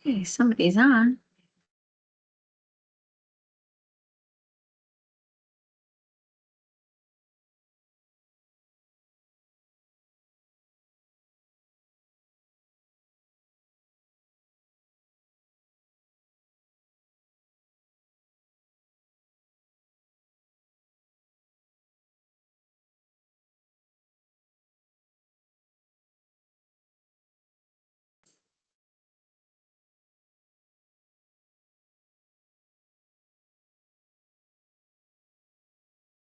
Okay, somebody's on.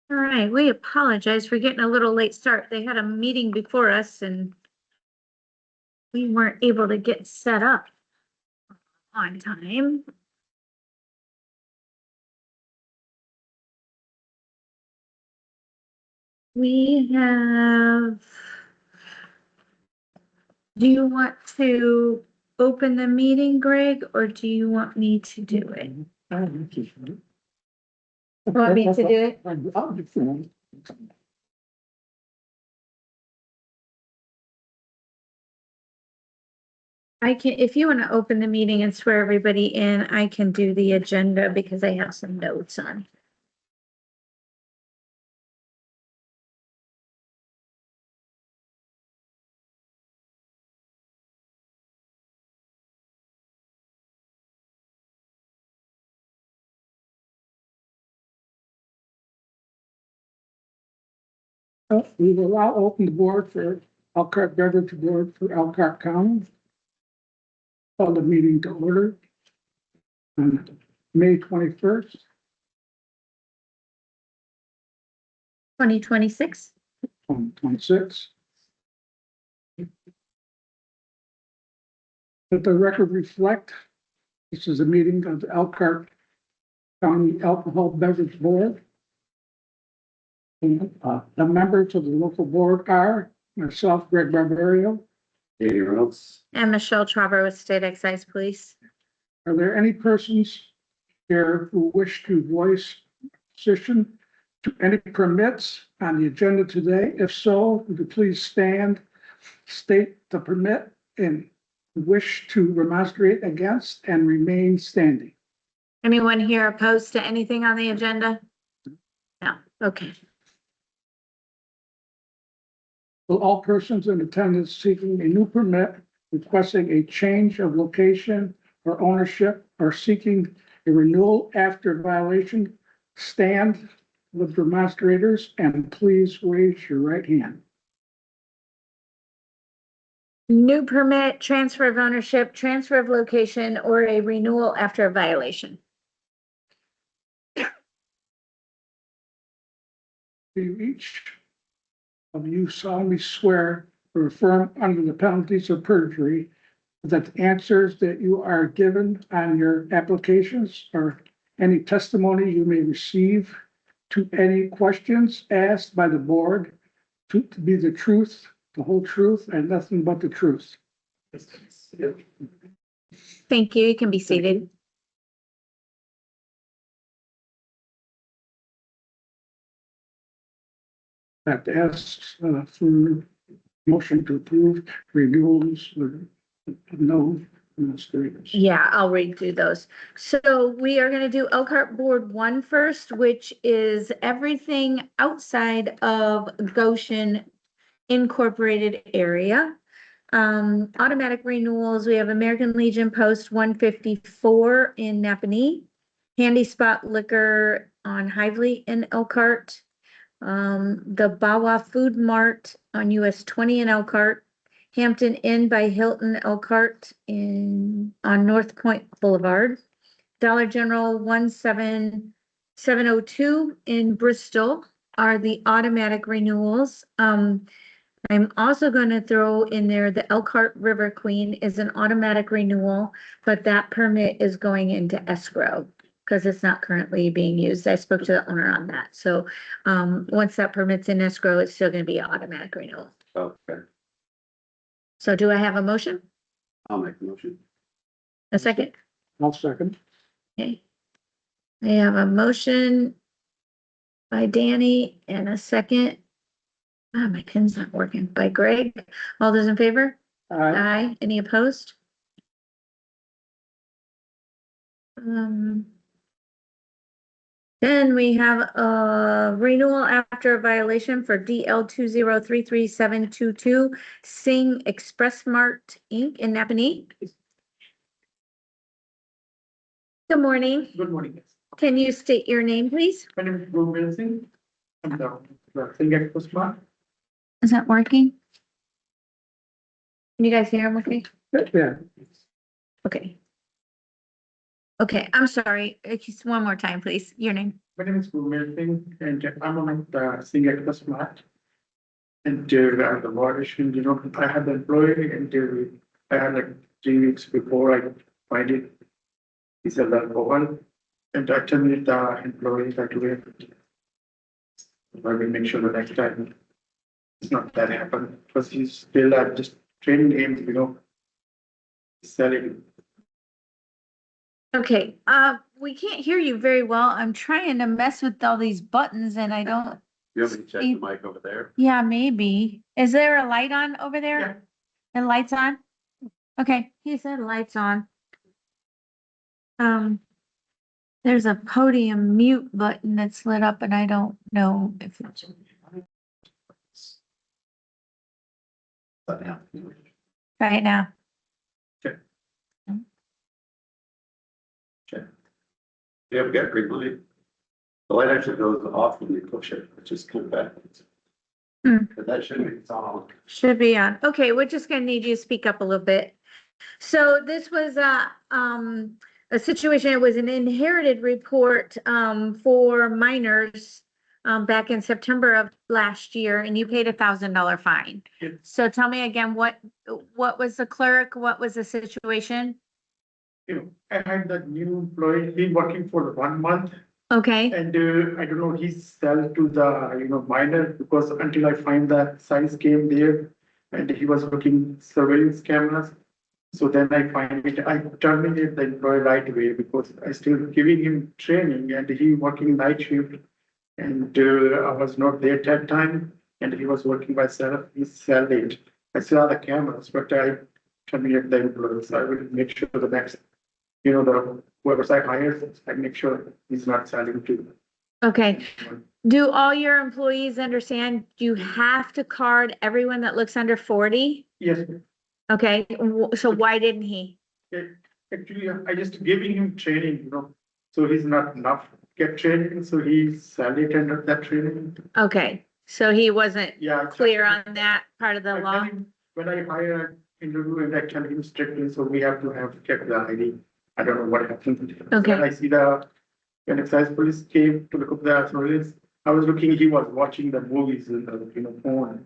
All right, we apologize for getting a little late start. They had a meeting before us and we weren't able to get set up on time. We have, do you want to open the meeting, Greg, or do you want me to do it? Want me to do it? I can, if you want to open the meeting and swear everybody in, I can do the agenda because I have some notes on. We will now open the board for Elkhart Beverage Board for Elkhart County. Call the meeting to order on May 21st, 2026. 2026. Let the record reflect, this is a meeting of the Elkhart County Alcohol Beverage Board. And, the members of the local board are myself, Greg Barbario. Anyone else? And Michelle Trevor with State Excise Police. Are there any persons here who wish to voice position to any permits on the agenda today? If so, would you please stand, state the permit and wish to remonstrate against and remain standing. Anyone here opposed to anything on the agenda? No, okay. Will all persons in attendance seeking a new permit, requesting a change of location or ownership, or seeking a renewal after violation, stand with demonstrators and please raise your right hand. New permit, transfer of ownership, transfer of location, or a renewal after a violation. Do each of you solemnly swear or affirm under the penalties of perjury that the answers that you are given on your applications or any testimony you may receive to any questions asked by the board to be the truth, the whole truth, and nothing but the truth? Thank you. You can be seated. I have to ask for motion to approve renewals with no administrators. Yeah, I'll read through those. So we are going to do Elkhart Board 1 first, which is everything outside of Goshen Incorporated area. Automatic renewals, we have American Legion Post 154 in Napanee, Handy Spot Liquor on Hively in Elkhart, the Bawa Food Mart on US 20 in Elkhart, Hampton Inn by Hilton Elkhart on North Point Boulevard, Dollar General 17702 in Bristol are the automatic renewals. I'm also going to throw in there the Elkhart River Queen is an automatic renewal, but that permit is going into escrow because it's not currently being used. I spoke to the owner on that. So once that permit's in escrow, it's still going to be an automatic renewal. Okay, So do I have a motion? I'll make the motion. A second? I'll second. Okay. I have a motion by Danny and a second. Ah, my pen's not working. By Greg. All those in favor? Aye. Any opposed? Then we have a renewal after a violation for DL 20333722 Sing Express Mart Inc. in Napanee. Good morning. Good morning. Can you state your name, please? My name is Gurmil Singh. I'm the Singh Express Mart. Is that working? Can you guys hear him okay? Yeah. Okay. Okay, I'm sorry. Just one more time, please. Your name. My name is Gurmil Singh and I'm on the Singh Express Mart. And the violation, I had the employee and I had like 3 weeks before I find it. He said that over and I terminated the employee right away. I will make sure the next time it's not that happen because he's still just training him, selling. Okay, we can't hear you very well. I'm trying to mess with all these buttons and I don't. You want me to check the mic over there? Yeah, maybe. Is there a light on over there? Yeah. The light's on? Okay, he said lights on. There's a podium mute button that's lit up and I don't know if it's right now. Yeah, we got green light. The light actually goes off when you push it, which is kind of backwards. But that should be, it's on. Should be on. Okay, we're just gonna need you to speak up a little bit. So this was a situation, it was an inherited report, for minors, back in September of last year, and you paid $1,000 fine. Yes. So tell me again, what was the clerk? What was the situation? I had that new employee, been working for 1 month. Okay, And I don't know, he sell to the, minor because until I find that size came there and he was working surveillance cameras. So then I find it, I terminate the employee right away because I still giving him training and he working night shift. And I was not there that time and he was working by himself, he sell it. I saw the cameras, but I terminate the employee, so I will make sure the next, the whoever I hire, I make sure he's not selling to. okay. Do all your employees understand you have to card everyone that looks under 40? Yes, Okay, so why didn't he? actually, I just giving him training, so he's not enough get training, so he's selling under that training. Okay, so he wasn't Yeah. clear on that part of the I tell law? him when I hire interview and I tell him strictly, so we have to have kept the ID. I don't know what happened. Okay. When I see when excise police came to look up the surveillance, I was looking, he was watching the movies in the, phone.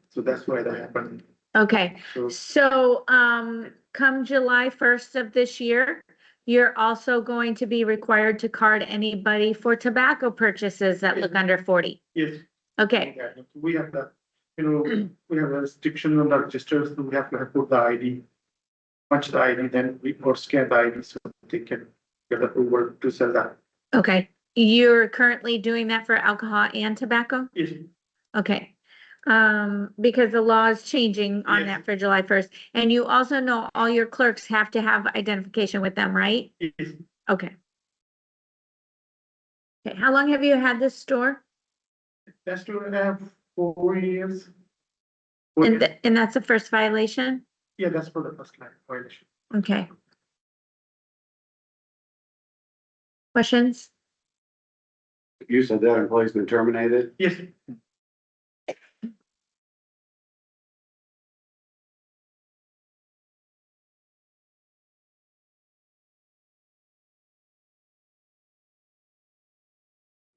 So that's why that happened. Okay, so, come July 1st of this year, you're also going to be required to card anybody for tobacco purchases that look under 40. Yes. Okay, Yeah, we have the, we have a restriction on the registers, so we have to put the ID. Punch the ID, then we or scan the ID so they can get approval to sell that. okay. You're currently doing that for alcohol and tobacco? Yes, Okay. Because the law is changing on Yes. that for July 1st. And you also know all your clerks have to have identification with them, right? yes. Okay. Okay, how long have you had this store? That's to have 4 years. And that's the first violation? Yeah, that's for the first line violation. Okay. Questions? You said that employee's been terminated? Yes,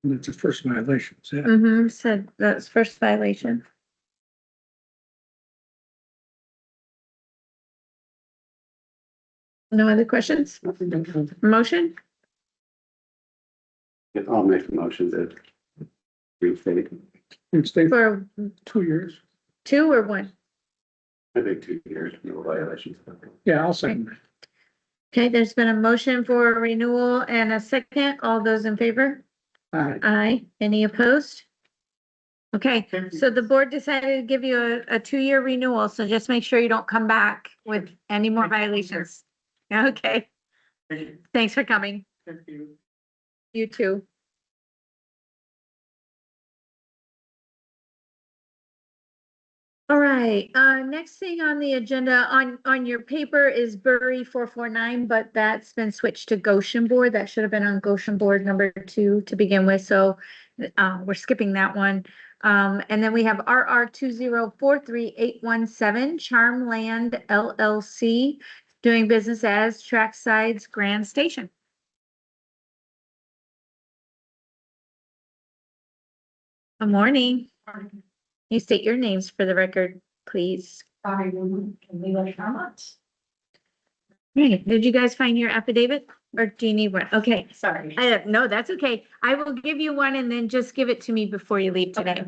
That's the first violation, yeah. Mm-hmm, said that's first violation. No other questions? Motion? I'll make the motion that restate. It's stayed for For 2 years. 2 or 1? I think 2 years, no violations. Yeah, I'll second. Okay, there's been a motion for a renewal and a second. All those in favor? Aye. Any opposed? Okay, so the board decided to give you a 2-year renewal, so just make sure you don't come back with any more violations. Okay, thanks for coming. Thank you. You too. All right, next thing on the agenda on your paper is Bury 449, but that's been switched to Goshen Board. That should have been on Goshen Board number 2 to begin with, so we're skipping that one. And then we have RR 2043817 Charmland LLC doing business as Tracksides Grand Station. Good morning. You state your names for the record, please. Right, did you guys find your affidavit or do you need one? Okay, Sorry. no, that's okay. I will give you one and then just give it to me before you leave today.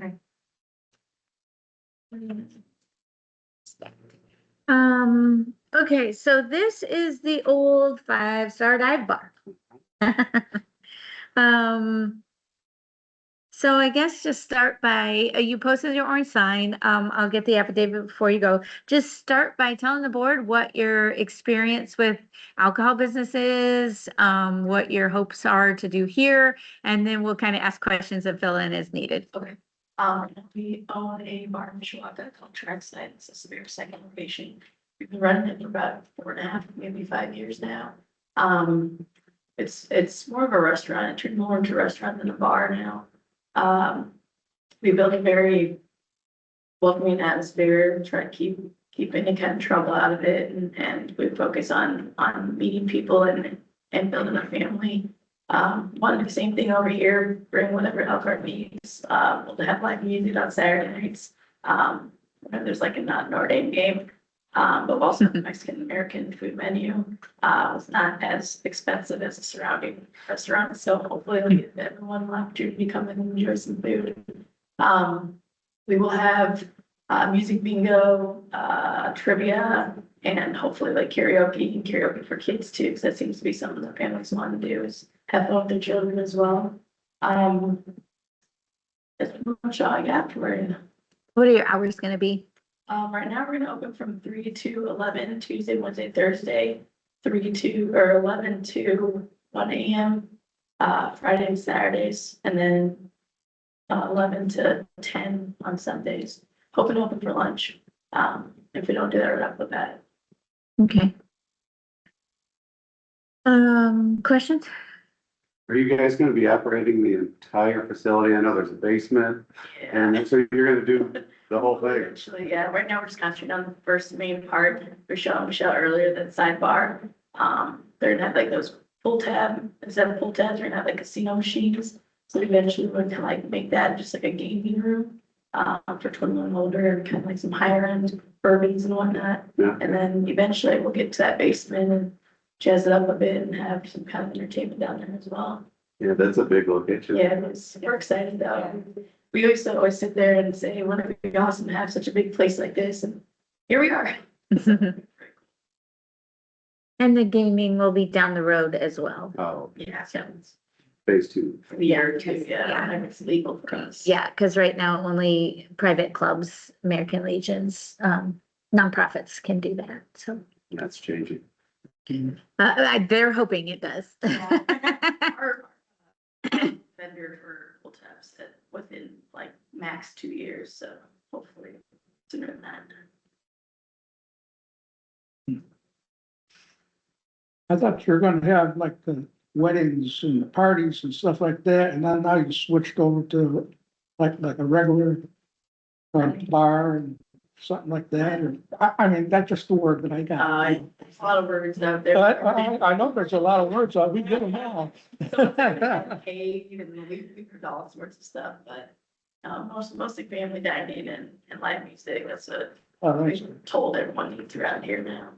Okay, so this is the old 5-star dive bar. So I guess just start by, you posted your orange sign. I'll get the affidavit before you go. Just start by telling the board what your experience with alcohol business is, what your hopes are to do here, and then we'll kind of ask questions and fill in as needed. Okay. We own a bar in Mishawaka called Trackside. It's a severe second location. We've been running it for about 4.5, maybe 5 years now. It's more of a restaurant. It turned more into a restaurant than a bar now. We built a very welcoming atmosphere, try to keep any kind of trouble out of it, and we focus on meeting people and building a family. Want to do the same thing over here, bring whatever Elkhart needs. We'll have live music on Saturday nights. There's like a Notre Dame game. But we'll also have a Mexican American food menu. It's not as expensive as the surrounding restaurants, so hopefully it'll give everyone an opportunity to come in and enjoy some food. We will have music bingo, trivia, and hopefully like karaoke for kids too, because that seems to be something that families want to do, is have fun with their children as well. That's pretty much all I got for you. What are your hours gonna be? Right now we're gonna open from 3 to 11, Tuesday, Wednesday, Thursday, 11 to 1 a.m. Friday and Saturdays, and then 11 to 10 on Sundays. Hoping to open for lunch. If we don't do that, we're not with that. Okay. Questions? Are you guys gonna be operating the entire facility? I know there's a basement, and so you're gonna do the whole thing? Actually, yeah, right now we're just concentrating on the first main part. We showed Michelle earlier, that sidebar. They're gonna have like those pull tab, instead of pull tabs, they're gonna have like casino machines. So eventually we're gonna like make that just like a gaming room, for 21 and older, and kind of like some higher end bourbons and whatnot. Yeah. And then eventually we'll get to that basement and jazz it up a bit and have some kind of entertainment down there as well. Yeah, that's a big location. Yeah, we're excited though. We always sit there and say, wouldn't it be awesome to have such a big place like this? And here we are. And the gaming will be down the road as well. Oh, Yeah, So, phase 2. for the year or two, Yeah. yeah, whenever it's legal for us. yeah, because right now only private clubs, American Legions, nonprofits can do that, so. That's changing. They're hoping it does. Our vendor for pull tabs said within like max 2 years, so hopefully sooner than that. I thought you were gonna have like the weddings and the parties and stuff like that, and then now you switched over to like a regular bar and something like that, or, I mean, that's just the word that I got. There's a lot of words out there. I know there's a lot of words, we get them all. Cave, and we heard all sorts of stuff, but mostly family dining and live music. That's what we've told everyone needs around here now.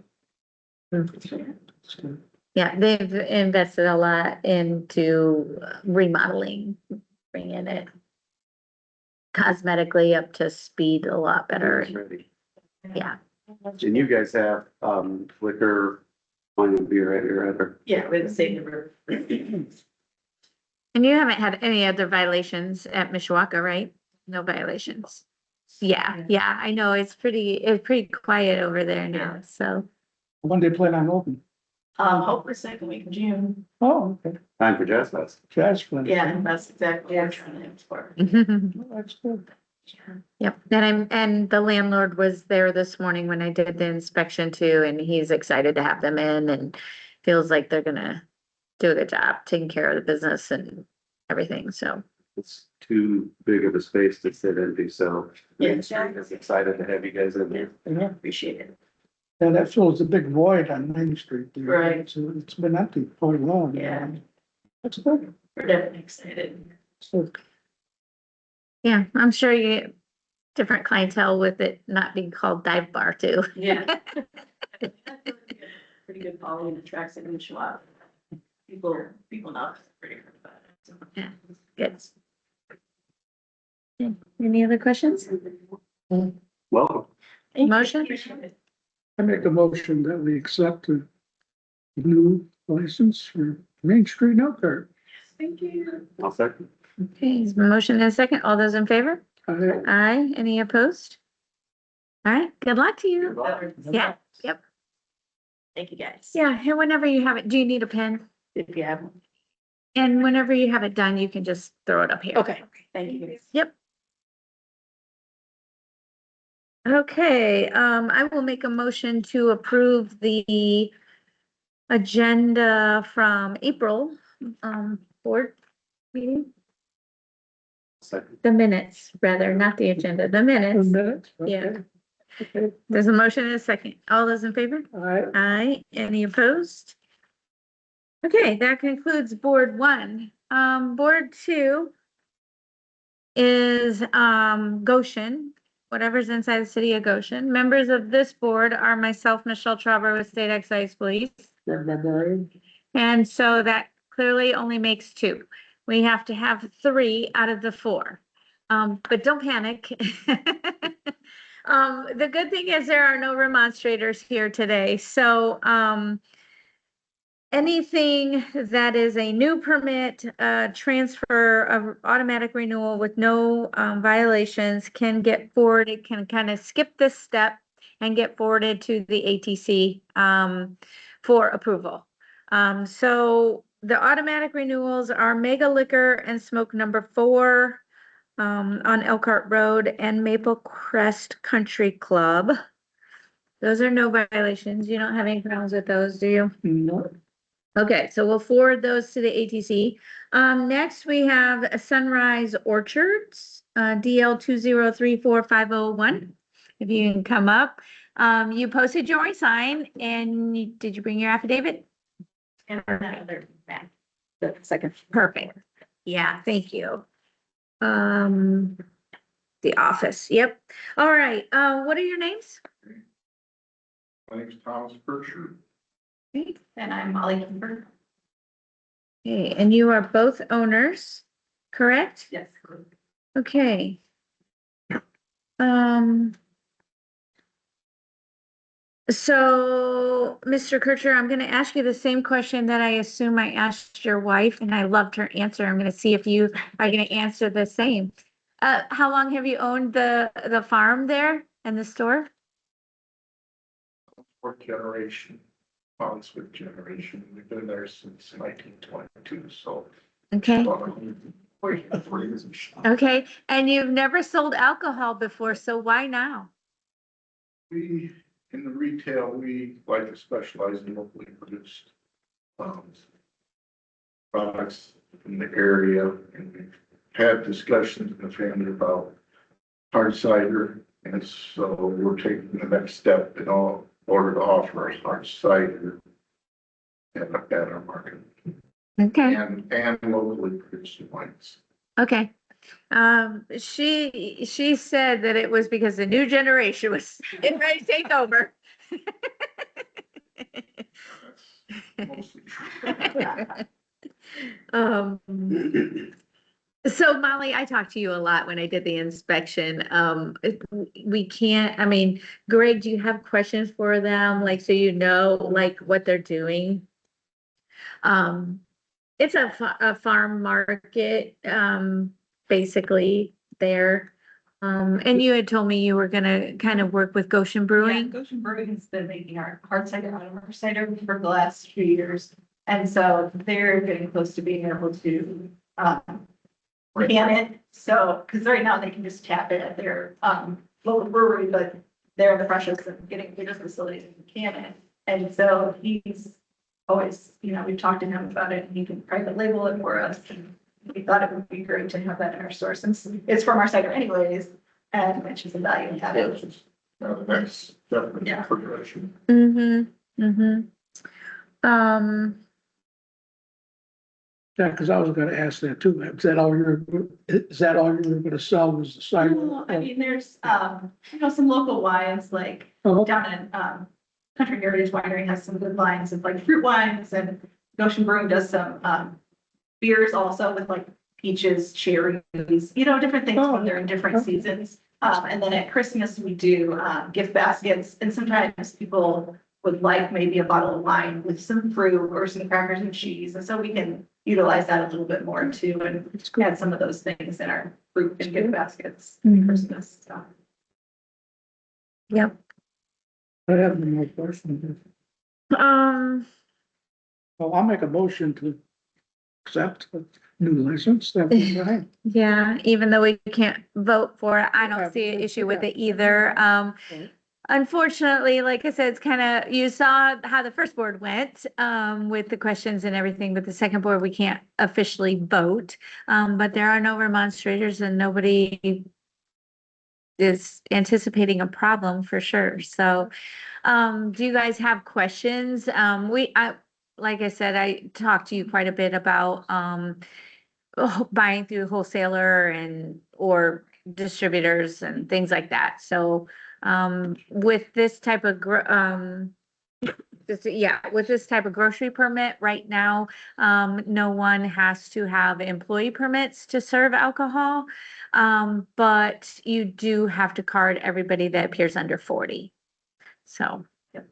Yeah, they've invested a lot into remodeling, bringing it cosmetically up to speed a lot better. It's ready. Yeah, And you guys have liquor Wine and beer at your other. Yeah, we're the same number. And you haven't had any other violations at Mishawaka, right? No violations? Yeah, yeah, I know, it's pretty quiet over there now, so. When they plan on opening? Hopefully second week of June. Oh, okay. Time for Jazz Fest. Jazz Fest. Yeah, that's exactly what we're trying to aim for. Well, that's good. Yep, and the landlord was there this morning when I did the inspection too, and he's excited to have them in and feels like they're gonna do a good job taking care of the business and everything, so. It's too big of a space to sit in, so. Yeah. Main Street is excited to have you guys in there. Yeah, Appreciate it. and that fills a big void on Main Street. there. Right. So it's been empty for a long. Yeah. That's good. We're definitely excited. So, Yeah, I'm sure you get different clientele with it not being called dive bar too. Yeah. Pretty good following, attracts it in Mishawaka. People know it's pretty good about it. So. Yeah, good. Okay, any other questions? Welcome. Thank you. Motion? Appreciate it. I make a motion that we accept the new license for Main Street in Elkhart. Thank you. I'll second. Okay, is motion and a second, all those in favor? I- Aye, any opposed? All right, good luck to you. Yeah, yep. Thank you, guys. Yeah, and whenever you have it, do you need a pen? If you have one. And whenever you have it done, you can just throw it up here. Okay, thank you. Yep. Okay, I will make a motion to approve the agenda from April, board meeting, Second. the minutes, rather, not the agenda, the A minutes. minute? Yeah. Okay. Okay, There's a motion and a second. All those in favor? I, Aye. Any opposed? Okay, that concludes board one. Board two is, Goshen, whatever's inside the city of Goshen. Members of this board are myself, Michelle Trevor with State Excise Police. Greg Barbarian. And so that clearly only makes two. We have to have three out of the four. But don't panic. The good thing is there are no remonstrators here today, so, anything that is a new permit, transfer of automatic renewal with no, violations can get forwarded, can kind of skip this step and get forwarded to the ATC, for approval. So the automatic renewals are Mega Liquor and Smoke number 4, on Elkhart Road, and Maple Crest Country Club. Those are no violations. You don't have any problems with those, do you? No, Okay, so we'll forward those to the ATC. Next we have Sunrise Orchards, DL 2034501. If you can come up. You posted your sign and did you bring your affidavit? And another back. The second. Perfect. Yeah, thank you. The office, yep. All right, what are your names? My name's Thomas Berkshire. And I'm Molly Kimber. Okay, and you are both owners, correct? Yes. Okay. So, Mr. Kircher, I'm gonna ask you the same question that I assume I asked your wife, and I loved her answer. I'm gonna see if you are gonna answer the same. How long have you owned the farm there and the store? Fourth generation, Brunswick generation. We've been there since 1922, so. Okay, 40 years. okay, and you've never sold alcohol before, so why now? We, in the retail, we like to specialize in locally produced products in the area, and we've had discussions in the family about hard cider, and so we're taking the next step in order to offer a hard cider at our market Okay, and locally produced wines. okay. She said that it was because the new generation was getting ready to take over. That's mostly true. Um, So Molly, I talked to you a lot when I did the inspection. We can't, I mean, Greg, do you have questions for them? Like, so you know, like what they're doing? Um, it's a farm market, basically there. And you had told me you were gonna kind of work with Goshen Yeah, Brewing. Goshen Brewing has been making our hard cider out of our cider for the last few years. And so they're getting close to being able to, can it. So, because right now they can just tap it at their, local brewery, but they're in the process of getting bigger facilities and can it. And so he's always, you know, we've talked to him about it and he can private label it for us. And we thought it would be great to have that in our store since it's from our cider anyways, and which is a value added. That's definitely Yeah. progression. Mm-hmm, mm-hmm. Yeah, because I was gonna ask that too. Is that all you were gonna sell was the cider? No, I mean, there's, you know, some local wines like Oh, down in, Country Heritage Winery has some good lines of like fruit wines, and Goshen Brewing does some, beers also with like peaches, cherries, you know, different things when they're in different seasons. And then at Christmas, we do, gift baskets, and sometimes people would like maybe a bottle of wine with some fruit or some crackers and cheese, and so we can utilize that a little bit more too, and add some of those things in our fruit and gift baskets at Mhm. Christmas, so. Yep. I have no more questions. Um, Well, I'll make a motion to accept the new license. That was right. yeah, even though we can't vote for it, I don't see an issue with it either. Unfortunately, like I said, it's kind of, you saw how the first board went, with the questions and everything, but the second board, we can't officially vote. But there are no remonstrators and nobody is anticipating a problem for sure. So, do you guys have questions? Like I said, I talked to you quite a bit about, buying through wholesaler and, or distributors and things like that. So, with this type of, with this type of grocery permit right now, no one has to have employee permits to serve alcohol. But you do have to card everybody that appears under 40. So, Yep.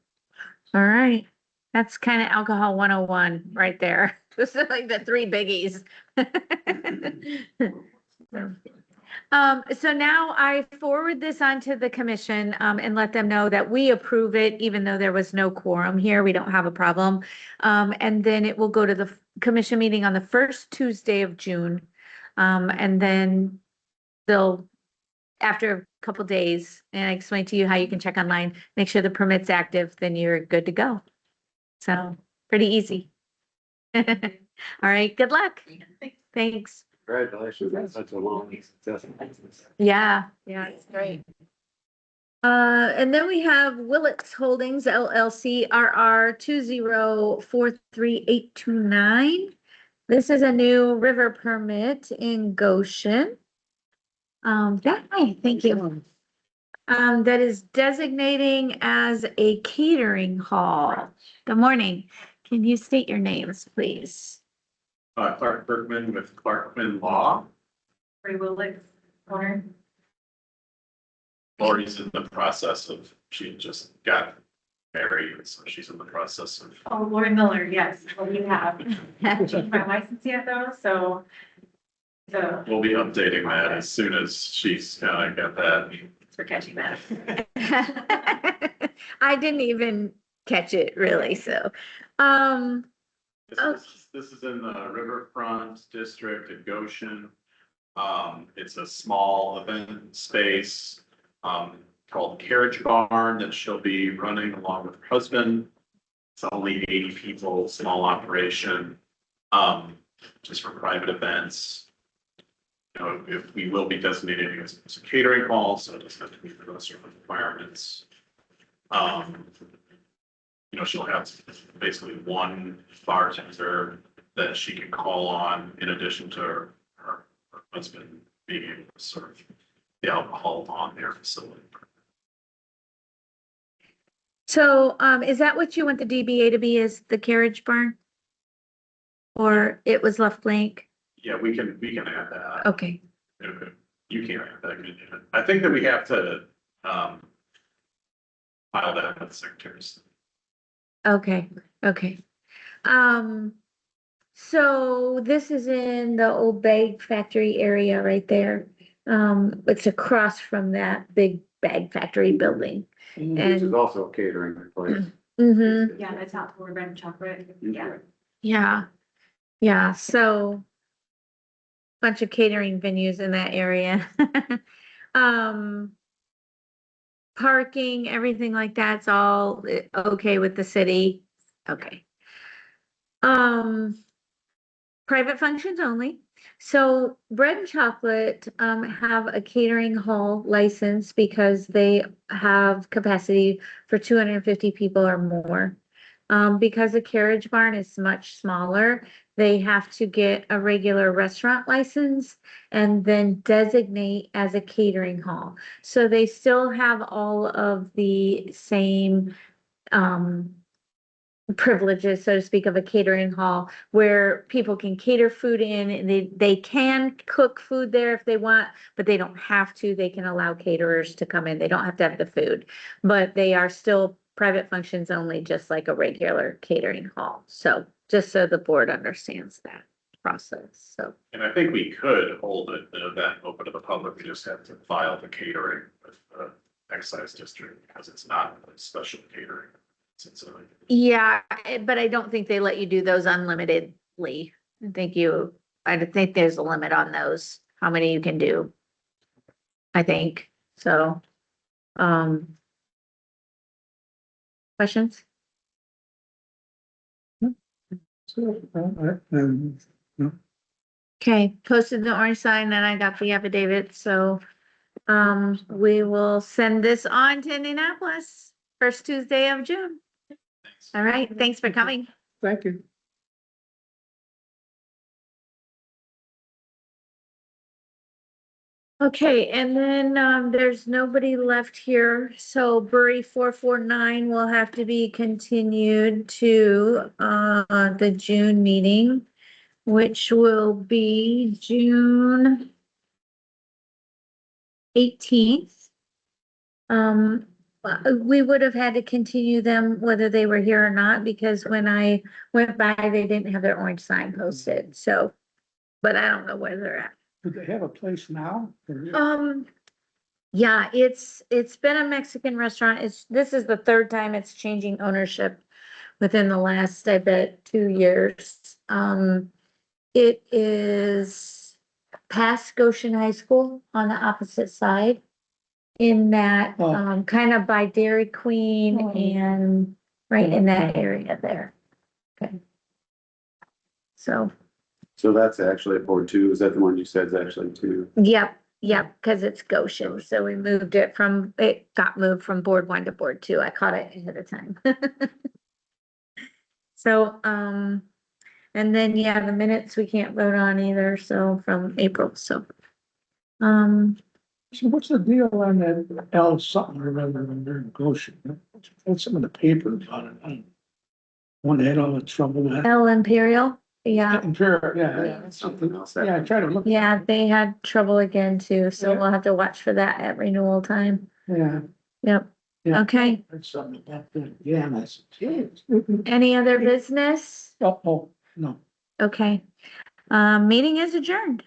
all right. That's kind of alcohol 101 right there. This is like the three biggies. So now I forward this on to the commission, and let them know that we approve it, even though there was no quorum here. We don't have a problem. And then it will go to the commission meeting on the first Tuesday of June. And then they'll, after a couple days, and I explain to you how you can check online, make sure the permit's active, then you're good to go. So pretty easy. All right, good luck. Thanks. Congratulations, that's such a long, successful business. Yeah, it's great. And then we have Willits Holdings LLC RR 2043829. This is a new river permit in Goshen. Hi, thank you. That is designating as a catering hall. Good morning. Can you state your names, please? Clark Bergman with Clarkman Law. Free will like owner. Lori's in the process of, she just got married, so she's in the process of. Oh, Lori Miller, yes, well, we have. Haven't changed my license yet though, so. We'll be updating that as soon as she's kind of got that. Thanks for catching that. I didn't even catch it really, so, This is in the Riverfront District at Goshen. It's a small event space, called Carriage Barn that she'll be running along with her husband. It's only 80 people, small operation, just for private events. You know, if we will be designating it as a catering hall, so it doesn't have to meet the rest of the requirements. You know, she'll have basically one bartender that she can call on in addition to her husband being able to serve the alcohol on their facility. so, is that what you want the DBA to be, is the carriage barn? Or it was left blank? Yeah, we can add that. Okay, Okay. You can't add that. Can you? I think that we have to, file that with the secretaries. okay, okay. So this is in the old bag factory area right there. It's across from that big bag factory building. Mm-hmm. This is And, also a catering place. mhm, Yeah, that's out toward red chocolate. Yeah. yeah, yeah, so bunch of catering venues in that area. Um, parking, everything like that's all okay with the city. Okay. Private functions only. So Bread and Chocolate, have a catering hall license because they have capacity for 250 people or more. Because the Carriage Barn is much smaller, they have to get a regular restaurant license and then designate as a catering hall. So they still have all of the same, privileges, so to speak, of a catering hall where people can cater food in and they can cook food there if they want, but they don't have to. They can allow caterers to come in. They don't have to have the food, but they are still private functions only, just like a regular catering hall. So just so the board understands that process. So, And I think we could hold an event open to the public. We just have to file the catering with the excise district because it's not a special catering. It's yeah, but I don't think they let you do those unlimitedly. I think there's a limit on those, how many you can do. I think, so, questions? So, Okay, posted the orange sign and I got the affidavit, so, we will send this on to Indianapolis, first Tuesday of June. Thanks. All right, thanks for coming. thank you. Okay, and then, there's nobody left here, so Bury 449 will have to be continued to, the June meeting, which will be June 18th. We would have had to continue them whether they were here or not, because when I went by, they didn't have their orange sign posted, so, but I don't know where they're at. Do they have a place now? Yeah, it's been a Mexican restaurant. This is the third time it's changing ownership within the last, I bet, 2 years. It is past Goshen High School on the opposite side, in that, Oh. kind of by Dairy Queen Oh. and right in that area there. Okay. So, So that's actually at Board 2. Is that the one you said is actually 2? yep, because it's Goshen, so we moved it got moved from Board 1 to Board 2. I caught it ahead of time. So, and then, yeah, the minutes we can't vote on either, so from April, so. So what's the deal on that L something or other in there in Goshen? What's some of the papers on it? One had all the trouble with. El Imperial, yeah, Imperial, yeah, Something else. yeah, I tried to look. yeah, they had trouble again too, so Yeah. we'll have to watch for that at renewal time. Yeah. Yep, Yeah. okay. Heard something about that, yeah, and I said, geez. Any other business? Oh, no. Okay, meeting is adjourned.